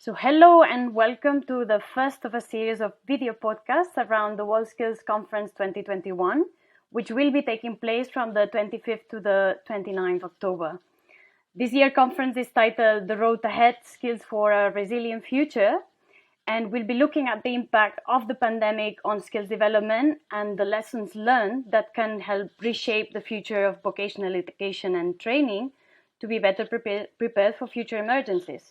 So hello and welcome to the first of a series of video podcasts around the WorldSkills Conference 2021, which will be taking place from the 25th to the 29th October. This year's conference is titled The Road Ahead, Skills for a Resilient Future, and we'll be looking at the impact of the pandemic on skills development and the lessons learned that can help reshape the future of vocational education and training to be better prepared for future emergencies.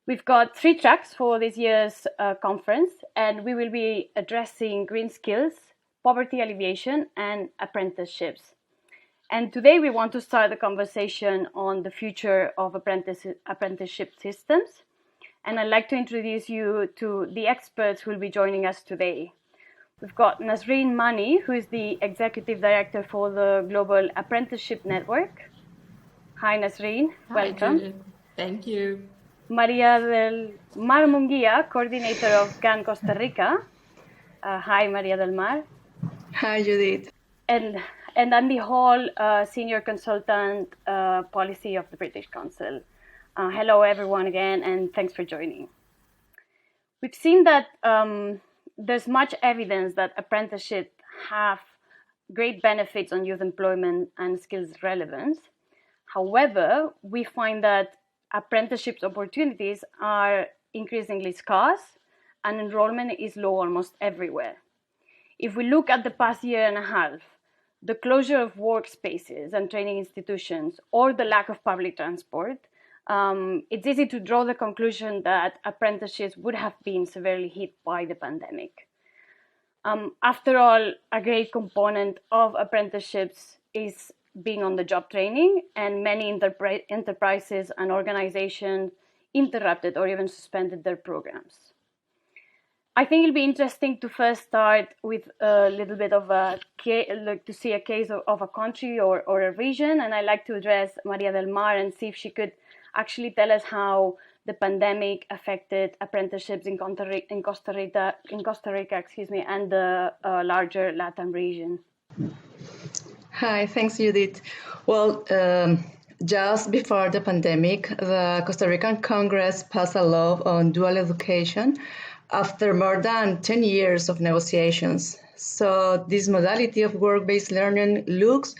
We've got 3 tracks for this year's conference, and we will be addressing green skills, poverty alleviation, and apprenticeships. And today we want to start the conversation on the future of apprenticeship systems. And I'd like to introduce you to the experts who will be joining us today. We've got Nazrene Mannie, who is the Executive Director for the Global Apprenticeship Network. Hi, Nazrene. Welcome. Judith. Thank you. María del Mar Munguía, Coordinator of GAN Costa Rica. Hi, María del Mar. Hi, Judith. And Andy Hall, Senior Consultant Policy of the British Council. Hello, everyone, again, and thanks for joining. We've seen that there's much evidence that apprenticeships have great benefits on youth employment and skills relevance. However, we find that apprenticeships opportunities are increasingly scarce and enrollment is low almost everywhere. If we look at the past year and a half, the closure of workspaces and training institutions or the lack of public transport, it's easy to draw the conclusion that apprenticeships would have been severely hit by the pandemic. After all, a great component of apprenticeships is being on the job training, and many enterprises and organizations interrupted or even suspended their programs. I think it'll be interesting to first start with a little bit of to see a case of a country or a region, and I'd like to address María del Mar and see if she could actually tell us how the pandemic affected apprenticeships in Costa Rica, and the larger Latin region. Hi, thanks, Judith. Well, just before the pandemic, the Costa Rican Congress passed a law on dual education after more than 10 years of negotiations. So this modality of work-based learning looks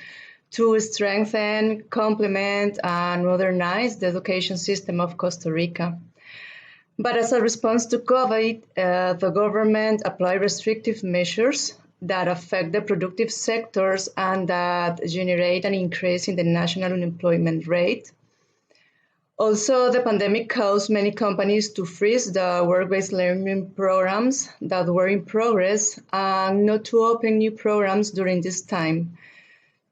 to strengthen, complement, and modernize the education system of Costa Rica. But as a response to COVID, the government applied restrictive measures that affect the productive sectors and that generate an increase in the national unemployment rate. Also, the pandemic caused many companies to freeze the work-based learning programs that were in progress and not to open new programs during this time.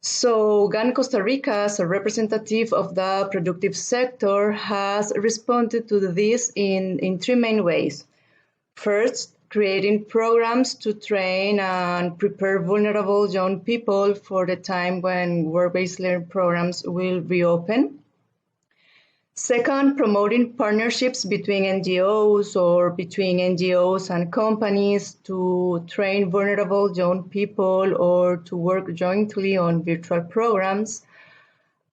So GAN Costa Rica, as a representative of the productive sector, has responded to this in 3 main ways. First, creating programs to train and prepare vulnerable young people for the time when work-based learning programs will reopen. Second, promoting partnerships between NGOs or between NGOs and companies to train vulnerable young people or to work jointly on virtual programs.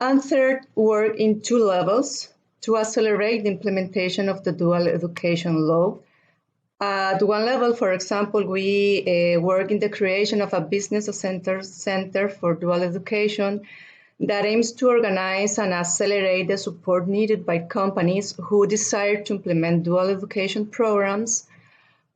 And third, work in 2 levels to accelerate the implementation of the dual education law. At one level, for example, we work in the creation of a business center for dual education that aims to organize and accelerate the support needed by companies who desire to implement dual education programs.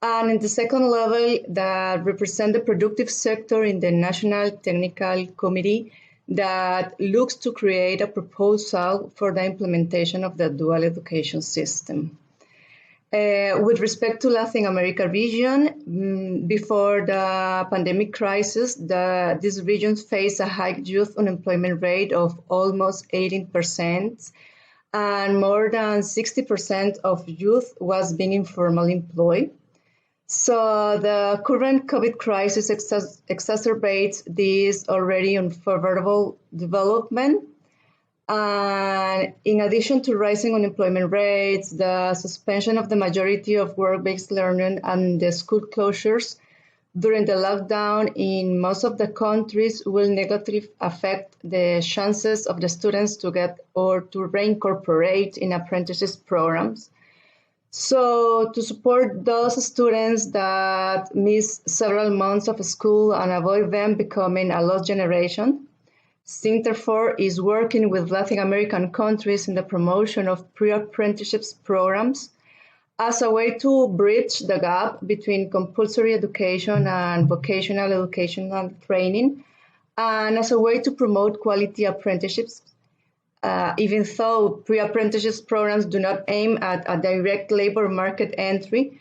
And in the second level, that represent the productive sector in the National Technical Committee that looks to create a proposal for the implementation of the dual education system. With respect to Latin America region, before the pandemic crisis, these regions faced a high youth unemployment rate of almost 18%, and more than 60% of youth was being informally employed. So the current COVID crisis exacerbates this already unfavorable development. And in addition to rising unemployment rates, the suspension of the majority of work-based learning and the school closures during the lockdown in most of the countries will negatively affect the chances of the students to get or to reincorporate in apprenticeship programs. So to support those students that miss several months of school and avoid them becoming a lost generation, Center4 is working with Latin American countries in the promotion of pre-apprenticeships programs as a way to bridge the gap between compulsory education and vocational education and training, and as a way to promote quality apprenticeships. Even though pre-apprenticeships programs do not aim at a direct labor market entry,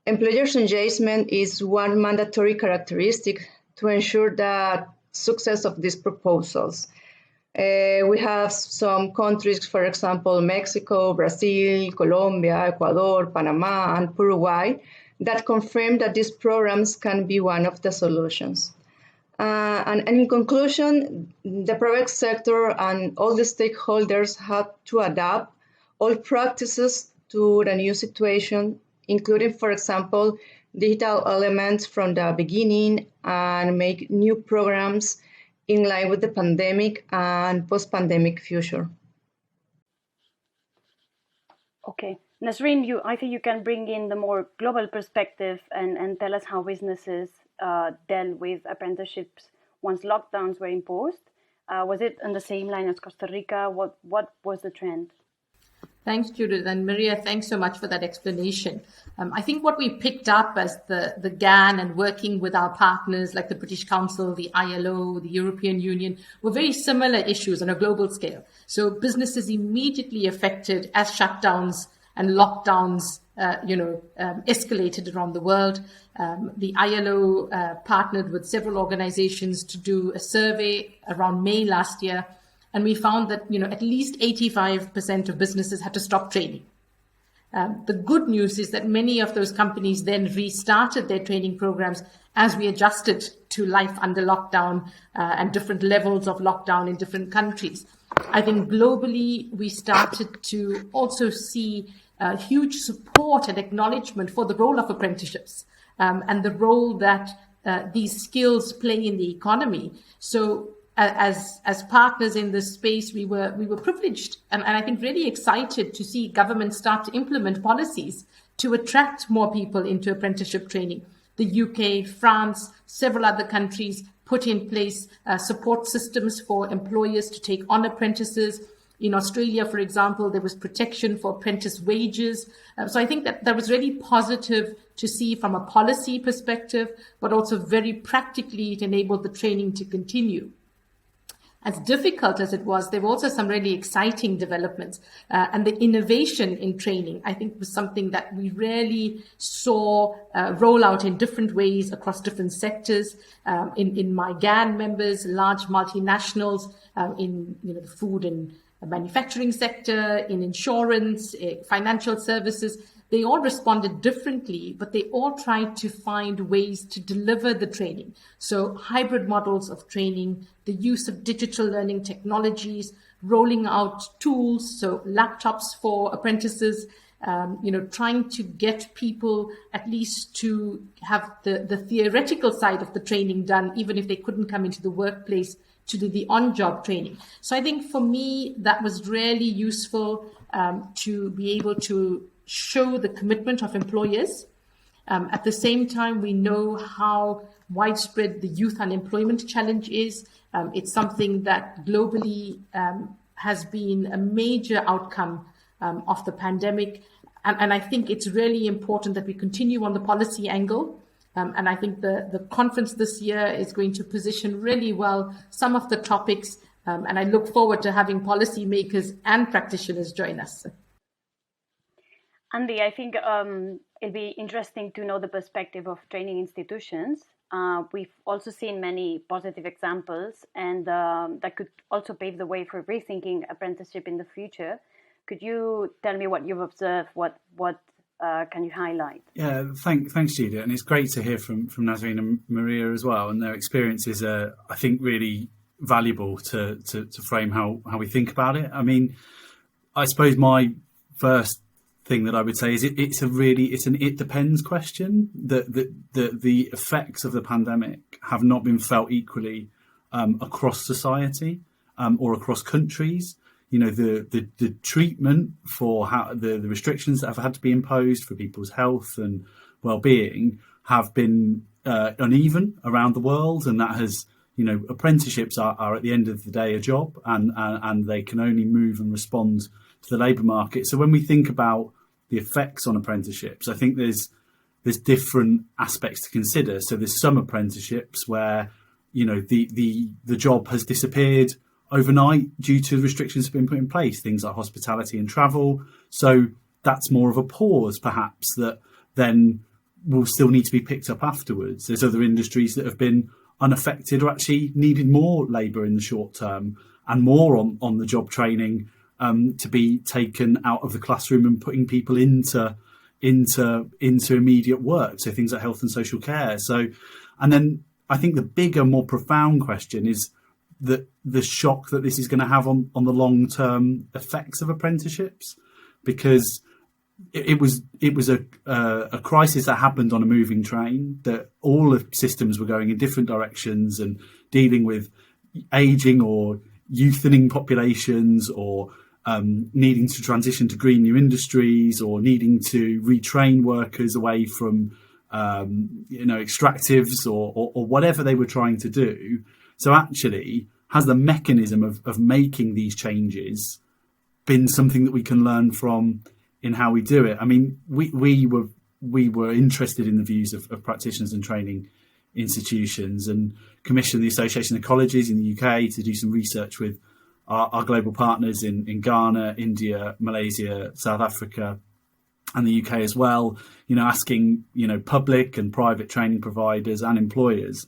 employers' engagement is one mandatory characteristic to ensure the success of these proposals. We have some countries, for example, Mexico, Brazil, Colombia, Ecuador, Panama, and Uruguay, that confirm that these programs can be one of the solutions. And in conclusion, the private sector and all the stakeholders have to adapt all practices to the new situation, including, for example, digital elements from the beginning, and make new programs in line with the pandemic and post-pandemic future. Okay. Nazrene, I think you can bring in the more global perspective and tell us how businesses dealt with apprenticeships once lockdowns were imposed. Was it on the same line as Costa Rica? What was the trend? Thanks, Judith. And Maria, thanks so much for that explanation. I think what we picked up as the GAN and working with our partners like the British Council, the ILO, the European Union, were very similar issues on a global scale. So businesses immediately affected as shutdowns and lockdowns escalated around the world. The ILO partnered with several organizations to do a survey around May last year. And we found that, at least 85% of businesses had to stop training. The good news is that many of those companies then restarted their training programs as we adjusted to life under lockdown and different levels of lockdown in different countries. I think globally, we started to also see huge support and acknowledgement for the role of apprenticeships and the role that these skills play in the economy. So as partners in this space, we were privileged and I think really excited to see governments start to implement policies to attract more people into apprenticeship training. The UK, France, several other countries put in place support systems for employers to take on apprentices. In Australia, for example, there was protection for apprentice wages. So I think that was really positive to see from a policy perspective, but also very practically it enabled the training to continue. As difficult as it was, there were also some really exciting developments. And the innovation in training, I think, was something that we really saw roll out in different ways across different sectors. In my GAN members, large multinationals in the food and manufacturing sector, in insurance, financial services, they all responded differently, but they all tried to find ways to deliver the training. So hybrid models of training, the use of digital learning technologies, rolling out tools, so laptops for apprentices, trying to get people at least to have the theoretical side of the training done, even if they couldn't come into the workplace to do the on-job training. So I think for me, that was really useful to be able to show the commitment of employers. At the same time, we know how widespread the youth unemployment challenge is. It's something that globally has been a major outcome of the pandemic. And I think it's really important that we continue on the policy angle. And I think the conference this year is going to position really well some of the topics. And I look forward to having policymakers and practitioners join us. Andy, I think it'll be interesting to know the perspective of training institutions. We've also seen many positive examples, and that could also pave the way for rethinking apprenticeship in the future. Could you tell me what you've observed? What can you highlight? Yeah, thanks, Julia. And it's great to hear from Nazrene and Maria as well. And their experiences are, I think, really valuable to frame how we think about it. I mean, I suppose my first thing that I would say is it's an it depends question. That the effects of the pandemic have not been felt equally across society or across countries. the treatment for how the restrictions that have had to be imposed for people's health and well-being have been uneven around the world, and that has, apprenticeships are at the end of the day a job, and they can only move and respond to the labour market. So when we think about the effects on apprenticeships, I think there's different aspects to consider. So there's some apprenticeships where the job has disappeared overnight due to restrictions have been put in place, things like hospitality and travel. So that's more of a pause, perhaps, that then will still need to be picked up afterwards. There's other industries that have been unaffected or actually needed more labour in the short term and more on the job training to be taken out of the classroom and putting people into immediate work. So things like health and social care. So, and then I think the bigger, more profound question is the shock that this is going to have on the long-term effects of apprenticeships, because it was a crisis that happened on a moving train, that all the systems were going in different directions and dealing with aging or youthening populations, or needing to transition to green new industries, or needing to retrain workers away from extractives or whatever they were trying to do. So actually, has the mechanism of making these changes been something that we can learn from in how we do it? I mean, we were interested in the views of practitioners and training institutions, and commissioned the Association of Colleges in the UK to do some research with our global partners in Ghana, India, Malaysia, South Africa, and the UK as well, asking, public and private training providers and employers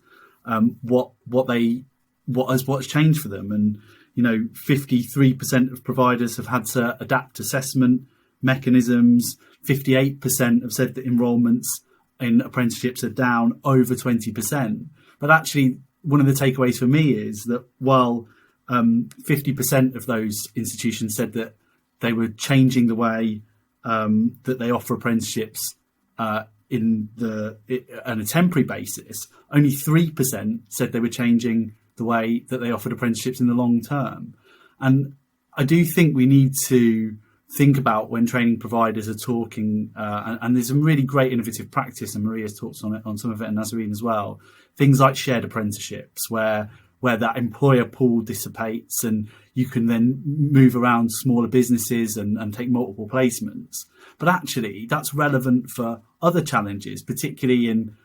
what's changed for them. And 53% of providers have had to adapt assessment mechanisms. 58% have said that enrolments in apprenticeships are down over 20%. But actually, one of the takeaways for me is that while 50% of those institutions said that they were changing the way that they offer apprenticeships on a temporary basis, only 3% said they were changing the way that they offered apprenticeships in the long term. And I do think we need to think about when training providers are talking, and there's some really great innovative practice, and Maria's talked on some of it, and Nazrene as well, things like shared apprenticeships, where that employer pool dissipates and you can then move around smaller businesses and take multiple placements. But actually, that's relevant for other challenges, particularly in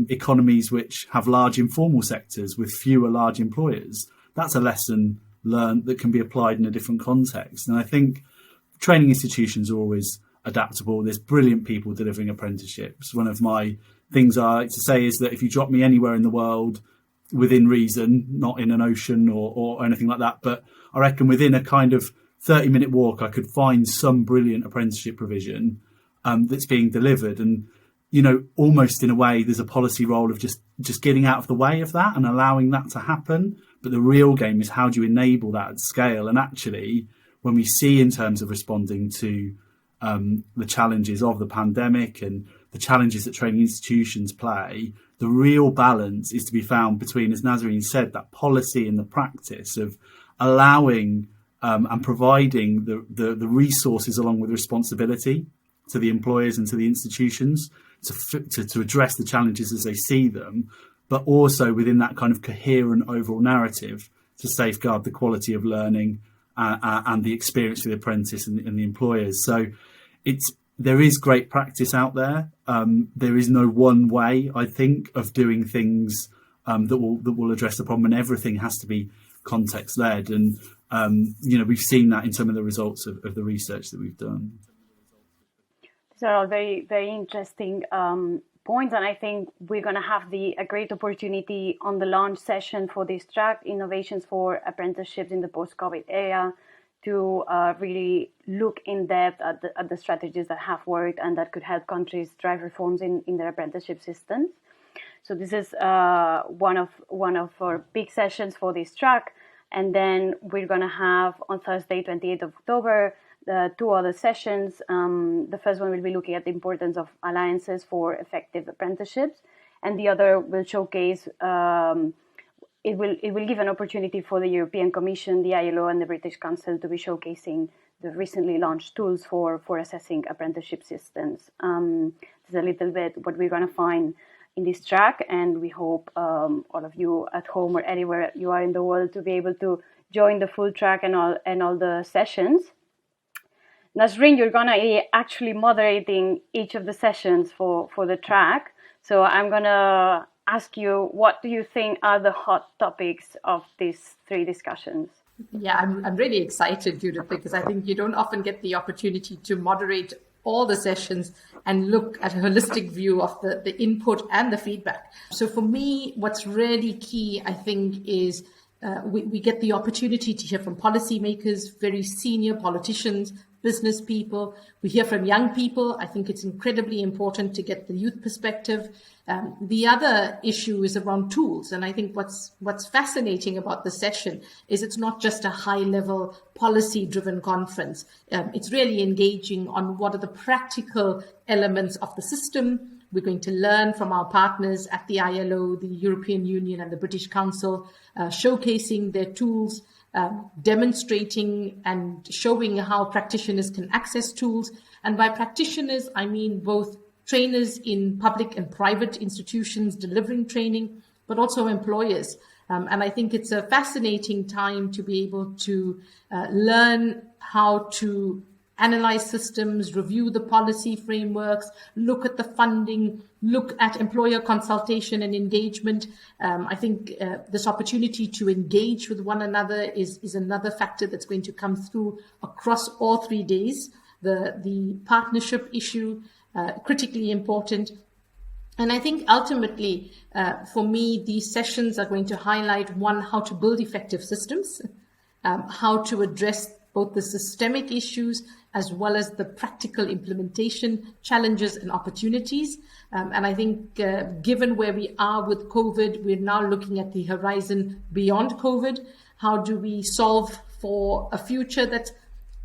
economies which have large informal sectors with fewer large employers. That's a lesson learned that can be applied in a different context. And I think training institutions are always adaptable. There's brilliant people delivering apprenticeships. One of my things I like to say is that if you drop me anywhere in the world, within reason, not in an ocean or anything like that, but I reckon within a kind of 30-minute walk, I could find some brilliant apprenticeship provision that's being delivered. And, almost in a way, there's a policy role of just getting out of the way of that and allowing that to happen. But the real game is, how do you enable that at scale? And actually, when we see in terms of responding to the challenges of the pandemic and the challenges that training institutions play, the real balance is to be found between, as Nazrene said, that policy and the practice of allowing and providing the resources along with responsibility to the employers and to the institutions to address the challenges as they see them, but also within that kind of coherent overall narrative to safeguard the quality of learning and the experience for the apprentice and the employers. So there is great practice out there. There is no one way, I think, of doing things that will address the problem, and everything has to be context led. And we've seen that in some of the results of the research that we've done. These are all very, very interesting points, and I think we're going to have a great opportunity on the launch session for this track, Innovations for Apprenticeships in the Post-COVID Era, to really look in depth at the strategies that have worked and that could help countries drive reforms in their apprenticeship systems. So this is one of our big sessions for this track. And then we're going to have on Thursday, 28th of October, two other sessions. The first one will be looking at the importance of alliances for effective apprenticeships, and the other will showcase it will give an opportunity for the European Commission, the ILO, and the British Council to be showcasing the recently launched tools for assessing apprenticeship systems. This is a little bit what we're going to find in this track, and we hope all of you at home or anywhere you are in the world to be able to join the full track and all the sessions. Nazrene, you're going to be actually moderating each of the sessions for the track. So I'm going to ask you, what do you think are the hot topics of these 3 discussions? Yeah, I'm really excited, Judith, because I think you don't often get the opportunity to moderate all the sessions and look at a holistic view of the input and the feedback. So for me, what's really key, I think, is we get the opportunity to hear from policymakers, very senior politicians, business people. We hear from young people. I think it's incredibly important to get the youth perspective. The other issue is around tools. And I think what's fascinating about the session is it's not just a high-level policy-driven conference. It's really engaging on what are the practical elements of the system. We're going to learn from our partners at the ILO, the European Union, and the British Council, showcasing their tools, demonstrating and showing how practitioners can access tools. And by practitioners, I mean both trainers in public and private institutions delivering training, but also employers. And I think it's a fascinating time to be able to learn how to analyze systems, review the policy frameworks, look at the funding, look at employer consultation and engagement. I think this opportunity to engage with one another is another factor that's going to come through across all 3 days. The partnership issue, critically important. And I think ultimately, for me, these sessions are going to highlight, one, how to build effective systems, how to address both the systemic issues as well as the practical implementation challenges and opportunities. And I think given where we are with COVID, we're now looking at the horizon beyond COVID. How do we solve for a future that's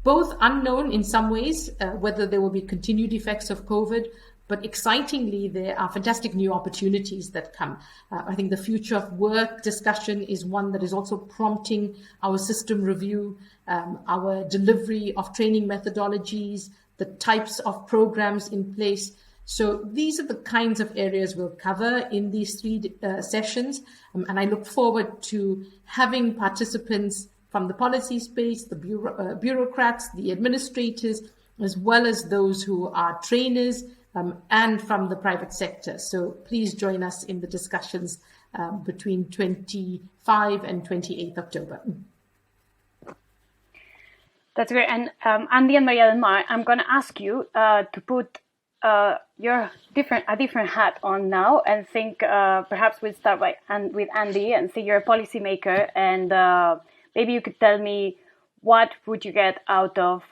both unknown in some ways, whether there will be continued effects of COVID, but excitingly, there are fantastic new opportunities that come. I think the future of work discussion is one that is also prompting our system review, our delivery of training methodologies, the types of programs in place. So these are the kinds of areas we'll cover in these 3 sessions. And I look forward to having participants from the policy space, the bureaucrats, the administrators, as well as those who are trainers, and from the private sector. So please join us in the discussions between 25 and 28th October. That's great. And Andy and Maria and Mar, I'm going to ask you to put a different hat on now and think, perhaps we'll start with Andy and say you're a policymaker, and maybe you could tell me what would you get out of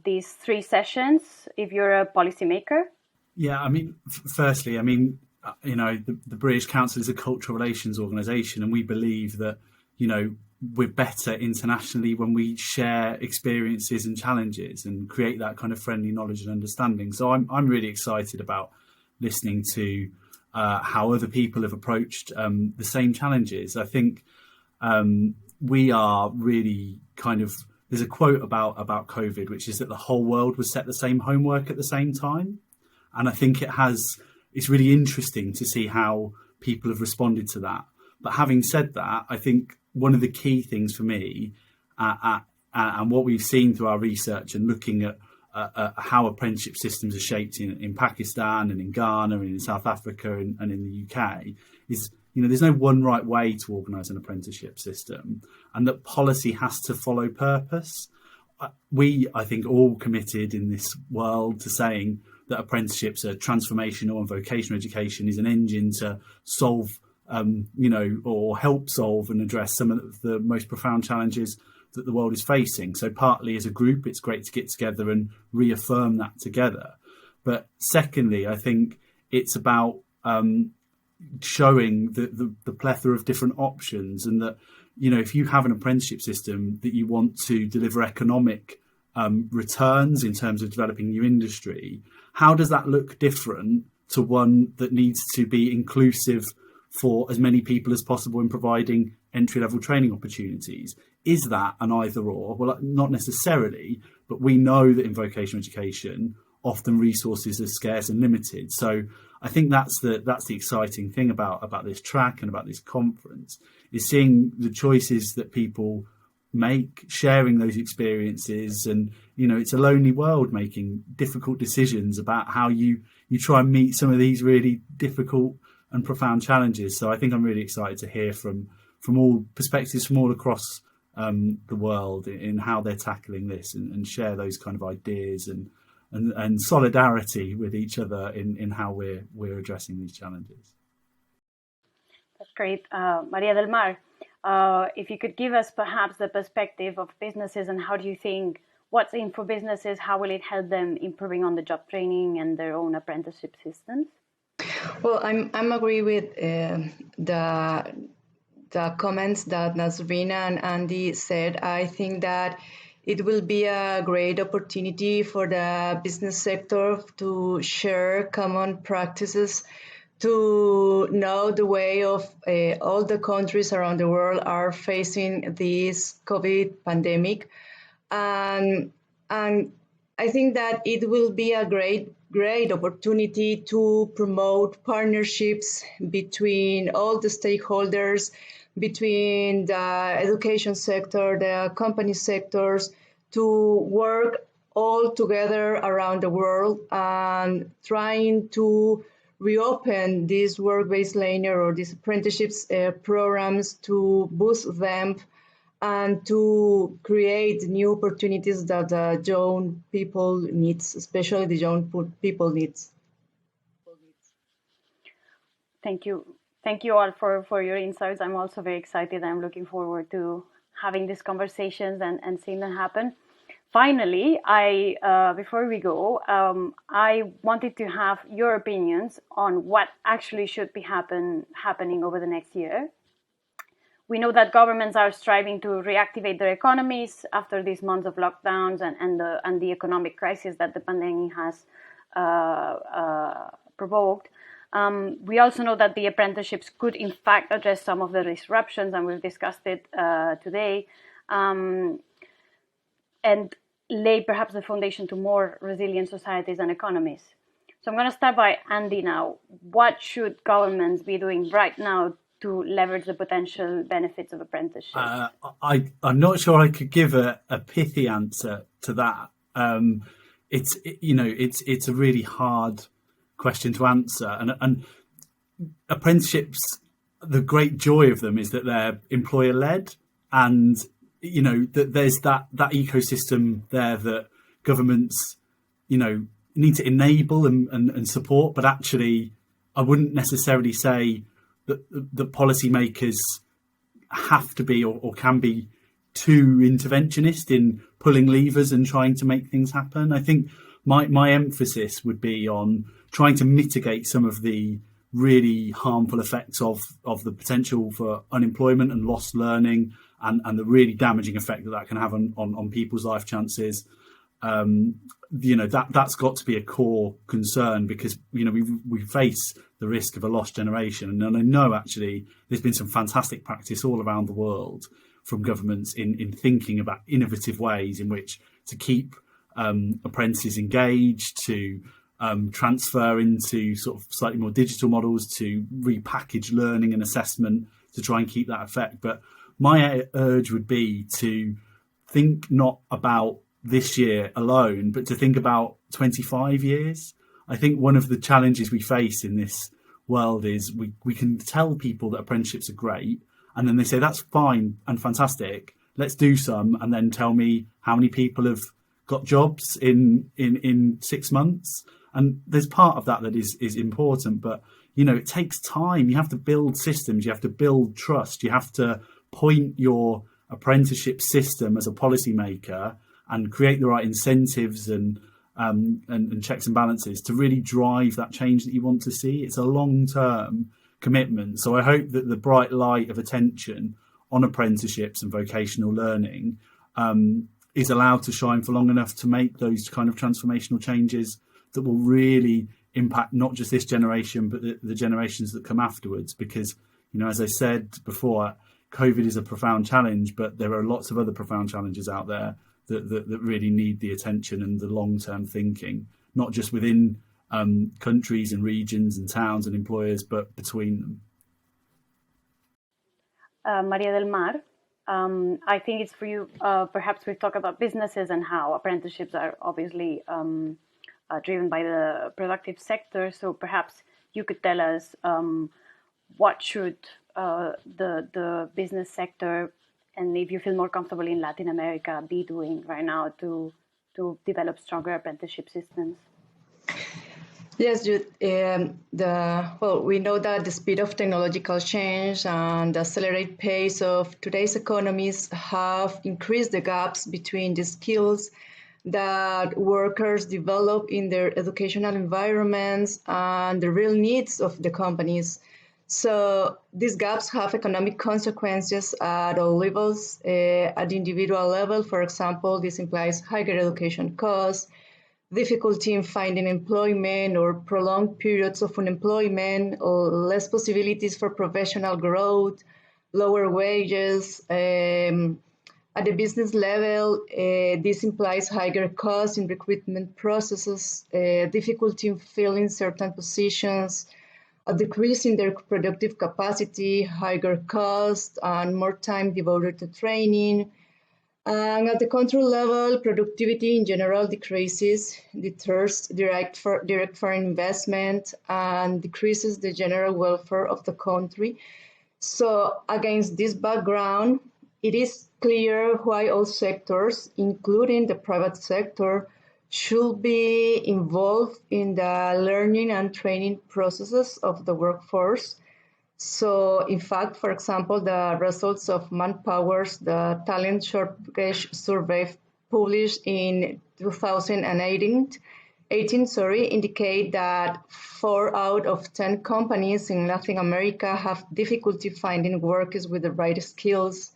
these 3 sessions if you're a policymaker? Yeah, I mean, firstly, you know, the British Council is a cultural relations organisation, and we believe that, you know, we're better internationally when we share experiences and challenges and create that kind of friendly knowledge and understanding. So I'm really excited about listening to how other people have approached the same challenges. I think we are really kind of, there's a quote about COVID, which is that the whole world was set the same homework at the same time. And I think it's really interesting to see how people have responded to that. But having said that, I think one of the key things for me and what we've seen through our research and looking at how apprenticeship systems are shaped in Pakistan and in Ghana and in South Africa and in the UK is, you know, there's no one right way to organise an apprenticeship system, and that policy has to follow purpose. I think, all committed in this world to saying that apprenticeships are transformational and vocational education is an engine to solve, or help solve and address some of the most profound challenges that the world is facing. So partly as a group, it's great to get together and reaffirm that together. But secondly, I think it's about showing the plethora of different options, and that, you know, if you have an apprenticeship system that you want to deliver economic returns in terms of developing new industry, how does that look different to one that needs to be inclusive for as many people as possible in providing entry-level training opportunities. Is that an either or? Well, not necessarily, but we know that in vocational education, often resources are scarce and limited. So I think that's the exciting thing about this track and about this conference, is seeing the choices that people make, sharing those experiences. And, it's a lonely world making difficult decisions about how you try and meet some of these really difficult and profound challenges. So I think I'm really excited to hear from all perspectives from all across the world in how they're tackling this, and share those kind of ideas and solidarity with each other in how we're addressing these challenges. That's great. María del Mar, if you could give us perhaps the perspective of businesses, and how do you think what's in for businesses, how will it help them improving on the job training and their own apprenticeship systems? Well, I'm agree with the comments that Nazrene and Andy said. I think that it will be a great opportunity for the business sector to share common practices, to know the way of all the countries around the world are facing this COVID pandemic. And I think that it will be a great opportunity to promote partnerships between all the stakeholders, between the education sector, the company sectors, to work all together around the world and trying to reopen these work-based learning or these apprenticeships programs, to boost them and to create new opportunities that the young people needs, especially the young people needs. Thank you. Thank you all for your insights. I'm also very excited. I'm looking forward to having these conversations and seeing them happen. Finally, before we go, I wanted to have your opinions on what actually should be happening over the next year. We know that governments are striving to reactivate their economies after these months of lockdowns and the economic crisis that the pandemic has provoked. We also know that the apprenticeships could, in fact, address some of the disruptions, and we've discussed it today, and lay perhaps the foundation to more resilient societies and economies. So I'm going to start by Andy now. What should governments be doing right now to leverage the potential benefits of apprenticeship? I'm not sure I could give a pithy answer to that. It's a really hard question to answer, and apprenticeships, the great joy of them is that they're employer led, and that there's that ecosystem there that governments need to enable and support. But actually, I wouldn't necessarily say that the policymakers have to be or can be too interventionist in pulling levers and trying to make things happen. I think my emphasis would be on trying to mitigate some of the really harmful effects of the potential for unemployment and lost learning, and the really damaging effect that can have on people's life chances. That's got to be a core concern, because we face the risk of a lost generation. And I know actually there's been some fantastic practice all around the world from governments in thinking about innovative ways in which to keep apprentices engaged, to transfer into sort of slightly more digital models, to repackage learning and assessment to try and keep that effect. But my urge would be to think not about this year alone, but to think about 25 years. I think one of the challenges we face in this world is we can tell people that apprenticeships are great, and then they say, that's fine and fantastic, let's do some, and then tell me how many people have got jobs in 6 months. And there's part of that is important, but it takes time. You have to build systems, you have to build trust, you have to point your apprenticeship system as a policymaker and create the right incentives and checks and balances to really drive that change that you want to see. It's a long-term commitment. So I hope that the bright light of attention on apprenticeships and vocational learning is allowed to shine for long enough to make those kind of transformational changes that will really impact not just this generation, but the generations that come afterwards. Because As I said before, COVID is a profound challenge, but there are lots of other profound challenges out there that really need the attention and the long-term thinking, not just within countries and regions and towns and employers, but between them. María del Mar, I think it's for you. Perhaps we've talked about businesses and how apprenticeships are obviously driven by the productive sector. So perhaps you could tell us what should the business sector, and if you feel more comfortable in Latin America, be doing right now to develop stronger apprenticeship systems? Yes, Jude. We know that the speed of technological change and the accelerated pace of today's economies have increased the gaps between the skills that workers develop in their educational environments and the real needs of the companies. So these gaps have economic consequences at all levels. At the individual level, for example, this implies higher education costs, difficulty in finding employment or prolonged periods of unemployment, or less possibilities for professional growth, lower wages. At the business level, this implies higher costs in recruitment processes, difficulty in filling certain positions, a decrease in their productive capacity, higher costs, and more time devoted to training. And at the control level, productivity in general decreases, deters direct foreign investment, and decreases the general welfare of the country. So against this background, it is clear why all sectors, including the private sector, should be involved in the learning and training processes of the workforce. So, in fact, for example, the results of Manpower's the talent shortage survey published in 2018 indicate that 4 out of 10 companies in Latin America have difficulty finding workers with the right skills.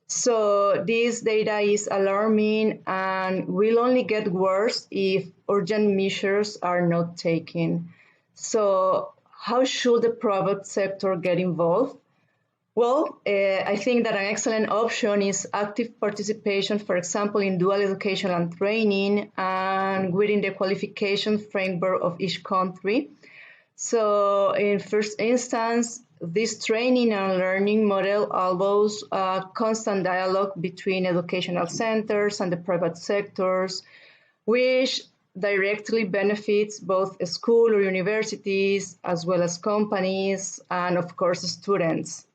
So this data is alarming and will only get worse if urgent measures are not taken. So how should the private sector get involved? Well, I think that an excellent option is active participation, for example, in dual education and training and within the qualification framework of each country. So in first instance, this training and learning model allows a constant dialogue between educational centers and the private sectors, which directly benefits both school or universities, as well as companies, and of course, students.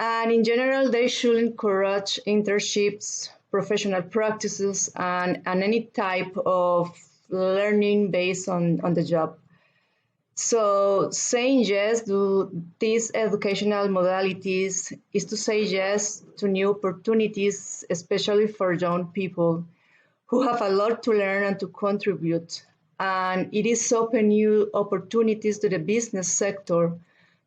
And in general, they should encourage internships, professional practices, and any type of learning based on the job. So saying yes to these educational modalities is to say yes to new opportunities, especially for young people who have a lot to learn and to contribute. And it is open new opportunities to the business sector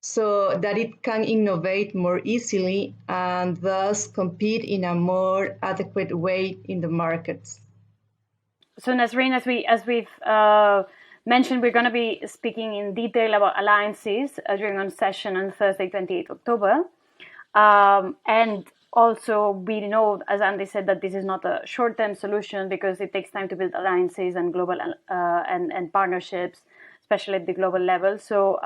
so that it can innovate more easily and thus compete in a more adequate way in the markets. So Nazrene, as we've mentioned, we're going to be speaking in detail about alliances during our session on Thursday, 28 October. And also, we know, as Andy said, that this is not a short-term solution because it takes time to build alliances and global and partnerships, especially at the global level. So,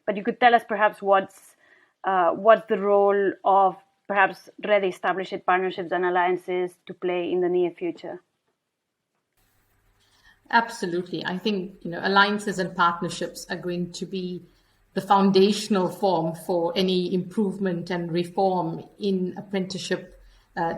but you could tell us perhaps what's the role of perhaps already established partnerships and alliances to play in the near future. Absolutely. I think, alliances and partnerships are going to be the foundational form for any improvement and reform in apprenticeship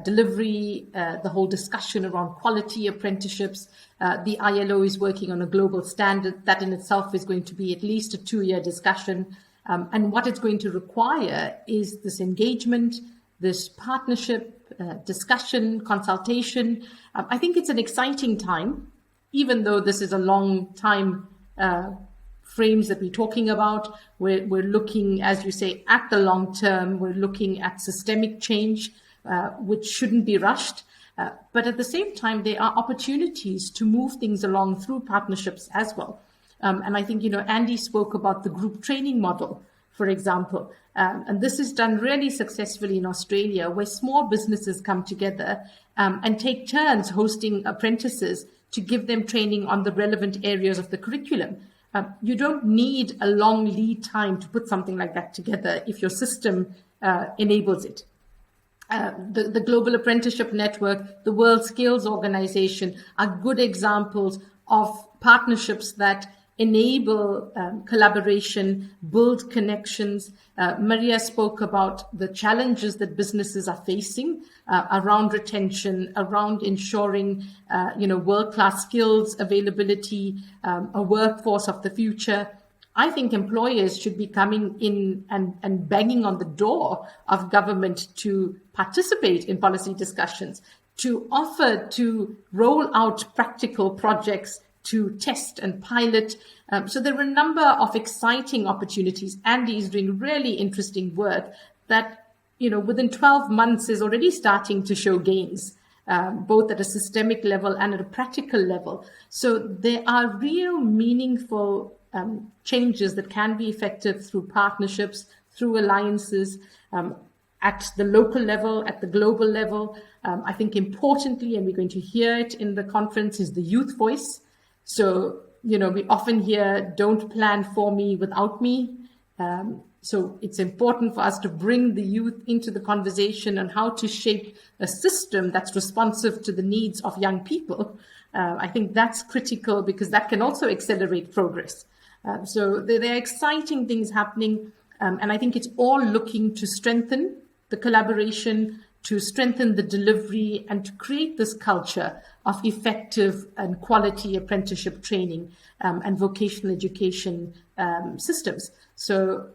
delivery, the whole discussion around quality apprenticeships. The ILO is working on a global standard that in itself is going to be at least a 2-year discussion. And what it's going to require is this engagement, this partnership, discussion, consultation. I think it's an exciting time. Even though this is a long time frames that we're talking about, we're looking, as you say, at the long term. We're looking at systemic change, which shouldn't be rushed. But at the same time, there are opportunities to move things along through partnerships as well. And I think, Andy spoke about the group training model, for example. And this is done really successfully in Australia, where small businesses come together and take turns hosting apprentices to give them training on the relevant areas of the curriculum. You don't need a long lead time to put something like that together if your system enables it. The Global Apprenticeship Network, the WorldSkills Organization are good examples of partnerships that enable collaboration, build connections. Maria spoke about the challenges that businesses are facing around retention, around ensuring world-class skills availability, a workforce of the future. I think employers should be coming in and banging on the door of government to participate in policy discussions, to offer to roll out practical projects, to test and pilot. So there are a number of exciting opportunities. Andy is doing really interesting work that, within 12 months is already starting to show gains, both at a systemic level and at a practical level. So there are real meaningful changes that can be effective through partnerships, through alliances, at the local level, at the global level. I think importantly, and we're going to hear it in the conference, is the youth voice. So, we often hear, don't plan for me without me. So it's important for us to bring the youth into the conversation on how to shape a system that's responsive to the needs of young people. I think that's critical because that can also accelerate progress. So there are exciting things happening. And I think it's all looking to strengthen the collaboration, to strengthen the delivery, and to create this culture of effective and quality apprenticeship training and vocational education systems. So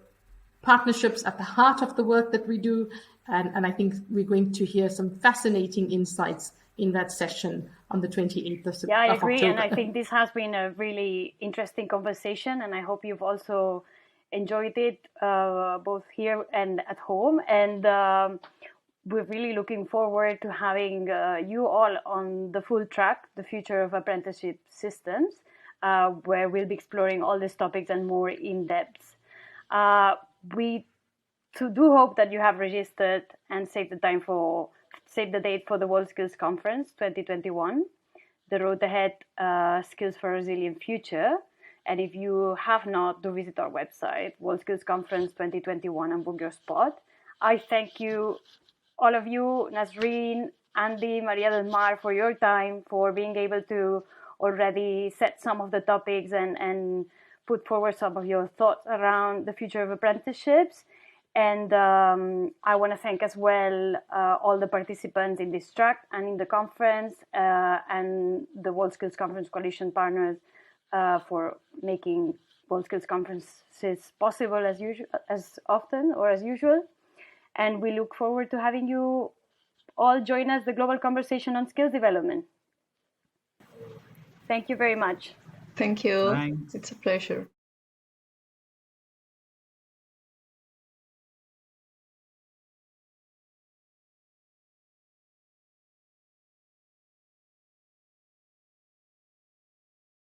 partnerships at the heart of the work that we do. And I think we're going to hear some fascinating insights in that session on the 28th of October. Yeah, I agree. And I think this has been a really interesting conversation. And I hope you've also enjoyed it both here and at home. And we're really looking forward to having you all on the full track, the future of apprenticeship systems, where we'll be exploring all these topics and more in depth. We do hope that you have registered and saved the date for the WorldSkills Conference 2021, the Road Ahead Skills for a Resilient Future. And if you have not, do visit our website, WorldSkills Conference 2021, and book your spot. I thank you, all of you, Nazrene, Andy, María del Mar, for your time, for being able to already set some of the topics and put forward some of your thoughts around the future of apprenticeships. And I want to thank as well all the participants in this track and in the conference and the WorldSkills Conference Coalition partners for making WorldSkills conferences possible as usual. And we look forward to having you all join us the global conversation on skills development. Thank you very much. Thank you. Thanks. It's a pleasure.